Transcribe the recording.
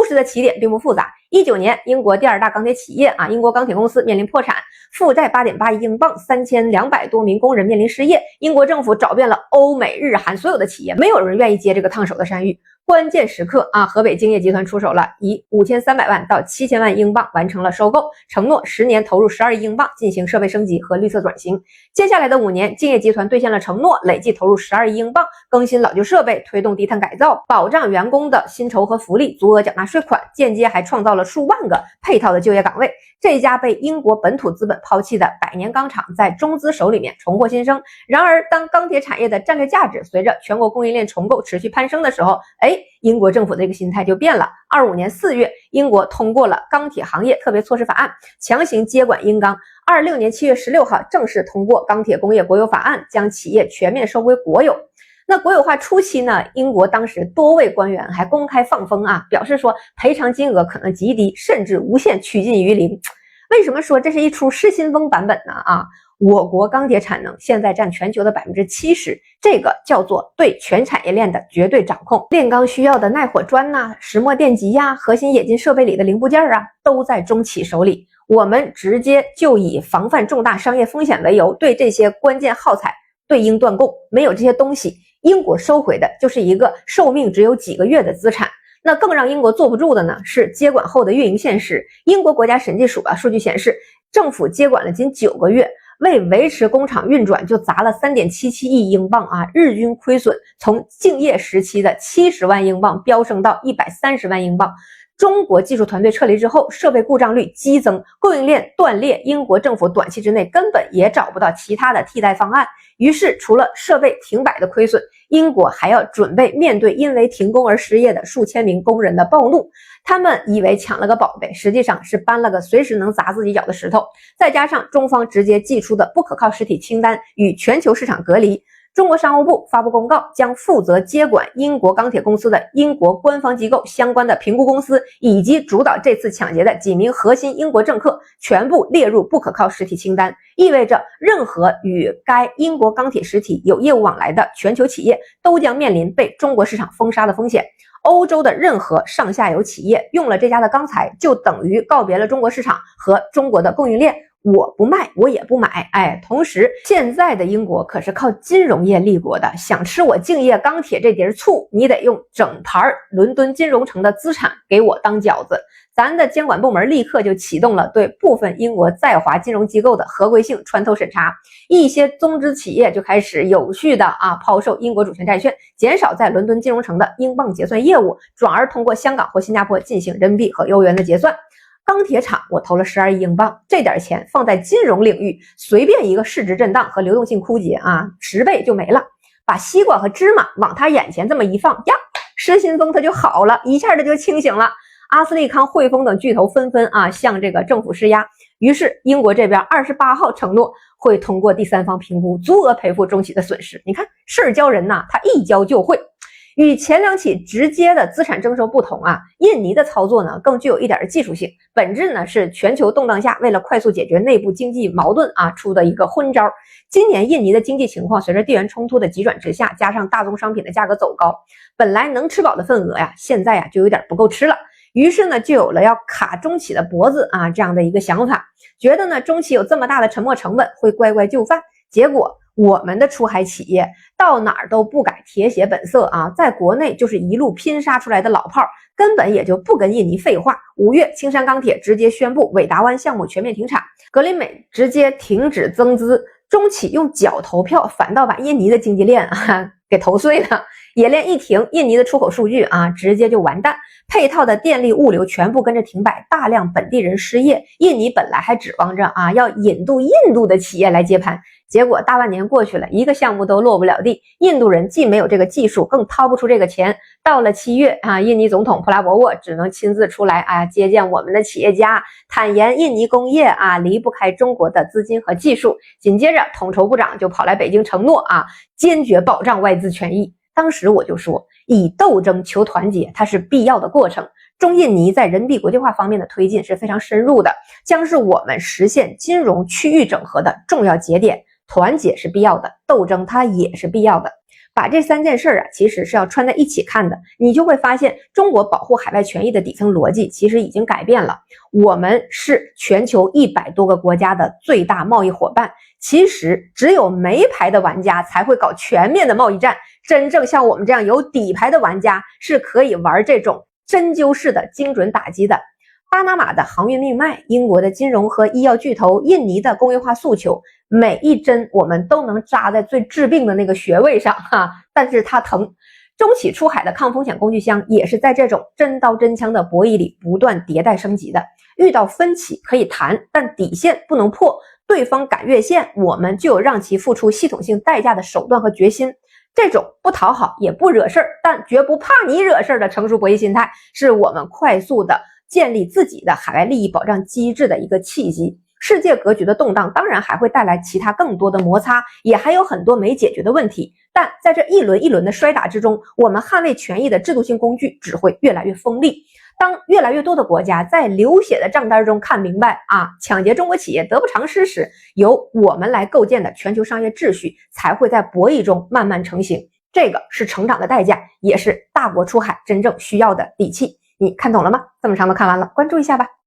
事的起点并不复杂。19年，英国第2大钢铁企业英国钢铁公司面临破产，负债8.8亿英镑，3200多名工人面临失业。英国政府找遍了欧美日韩所有的企业，没有人愿意接这个烫手的山芋。关键时刻河北兴业集团出手了，以5300万到7000万英镑完成了收购，承诺10年投入12亿英镑进行设备升级和绿色转型。接下来的5年，兴业集团兑现了承诺，累计投入12亿英镑，更新老旧设备，推动低碳改造，保障员工的薪酬和福利，足额缴纳税款，间接还创造了数万个配套的就业岗位。这家被英国本土资本抛弃的百年钢厂在中资手里面重获新生。然而，当钢铁产业的战略价值随着全国供应链重构持续攀升的时候，英国政府的这个心态就变了。25年4月，英国通过了钢铁行业特别措施法案，强行接管英钢。26年7月16号，正式通过钢铁工业国有法案，将企业全面收归国有。那国有化初期呢，英国当时多位官员还公开放风表示说赔偿金额可能极低，甚至无限趋近于零。为什么说这是一出失心疯版本呢？我国钢铁产能现在占全球的70%，这个叫做对全产业链的绝对掌控。炼钢需要的耐火砖石墨电极核心冶金设备里的零部件都在中企手里。我们直接就以防范重大商业风险为由，对这些关键耗材对应断供。没有这些东西，英国收回的就是一个寿命只有几个月的资产。那更让英国坐不住的呢，是接管后的运营现实。英国国家审计署数据显示，政府接管了仅9个月，为维持工厂运转就砸了3.77亿英镑日均亏损从敬业时期的70万英镑飙升到130万英镑。中国技术团队撤离之后，设备故障率激增，供应链断裂，英国政府短期之内根本也找不到其他的替代方案。于是除了设备停摆的亏损，英国还要准备面对因为停工而失业的数千名工人的暴怒。他们以为抢了个宝贝，实际上是搬了个随时能砸自己脚的石头。再加上中方直接寄出的不可靠实体清单与全球市场隔离，中国商务部发布公告，将负责接管英国钢铁公司的英国官方机构相关的评估公司以及主导这次抢劫的几名核心英国政客全部列入不可靠实体清单，意味着任何与该英国钢铁实体有业务往来的全球企业都将面临被中国市场封杀的风险。欧洲的任何上下游企业用了这家的钢材，就等于告别了中国市场和中国的供应链。我不卖，我也不买。同时现在的英国可是靠金融业立国的，想吃我敬业钢铁这碟醋，你得用整盘伦敦金融城的资产给我当饺子。咱的监管部门立刻就启动了对部分英国在华金融机构的合规性穿透审查，一些中资企业就开始有序的抛售英国主权债券，减少在伦敦金融城的英镑结算业务，转而通过香港或新加坡进行人民币和欧元的结算。钢铁厂我投了12亿英镑，这点钱放在金融领域，随便一个市值震荡和流动性枯竭10倍就没了。把西瓜和芝麻往他眼前这么一放呀，失心疯他就好了，一下他就清醒了。阿斯利康、汇丰等巨头纷纷向这个政府施压，于是英国这边28号承诺会通过第三方评估，足额赔付中企的损失。你看事儿教人他一教就会。与前两起直接的资产征收不同印尼的操作呢更具有一点技术性，本质呢是全球动荡下为了快速解决内部经济矛盾出的一个昏招。今年印尼的经济情况随着地缘冲突的急转直下，加上大宗商品的价格走高，本来能吃饱的份额现在就有点不够吃了。于是呢就有了要卡中企的脖子这样的一个想法，觉得呢中企有这么大的沉没成本会乖乖就范。结果我们的出海企业到哪儿都不改铁血本色在国内就是一路拼杀出来的老炮，根本也就不跟印尼废话。5月青山钢铁直接宣布伟达湾项目全面停产，格林美直接停止增资，中企用脚投票，反倒把印尼的经济链给投碎了。冶炼一停，印尼的出口数据直接就完蛋，配套的电力物流全部跟着停摆，大量本地人失业。印尼本来还指望着要引渡印度的企业来接盘，结果大半年过去了，一个项目都落不了地。印度人既没有这个技术，更掏不出这个钱。到了7月印尼总统普拉博沃只能亲自出来接见我们的企业家，坦言印尼工业离不开中国的资金和技术。紧接着统筹部长就跑来北京承诺坚决保障外资权益。当时我就说，以斗争求团结，它是必要的过程。中印尼在人民币国际化方面的推进是非常深入的，将是我们实现金融区域整合的重要节点。团结是必要的，斗争它也是必要的。把这3件事啊，其实是要串在一起看的，你就会发现中国保护海外权益的底层逻辑其实已经改变了。我们是全球100多个国家的最大贸易伙伴，其实只有没牌的玩家才会搞全面的贸易战，真正像我们这样有底牌的玩家是可以玩这种针灸式的精准打击的。巴拿马的航运命脉，英国的金融和医药巨头，印尼的工业化诉求，每一针我们都能扎在最致病的那个穴位上但是它疼。中企出海的抗风险工具箱也是在这种真刀真枪的博弈里不断迭代升级的。遇到分歧可以谈，但底线不能破，对方敢越线，我们就有让其付出系统性代价的手段和决心。这种不讨好也不惹事儿，但绝不怕你惹事儿的成熟博弈心态，是我们快速的建立自己的海外利益保障机制的一个契机。世界格局的动荡当然还会带来其他更多的摩擦，也还有很多没解决的问题，但在这一轮一轮的摔打之中，我们捍卫权益的制度性工具只会越来越锋利。当越来越多的国家在流血的账单中看明白抢劫中国企业得不偿失时，由我们来构建的全球商业秩序才会在博弈中慢慢成型。这个是成长的代价，也是大国出海真正需要的底气。你看懂了吗？这么长都看完了，关注一下吧。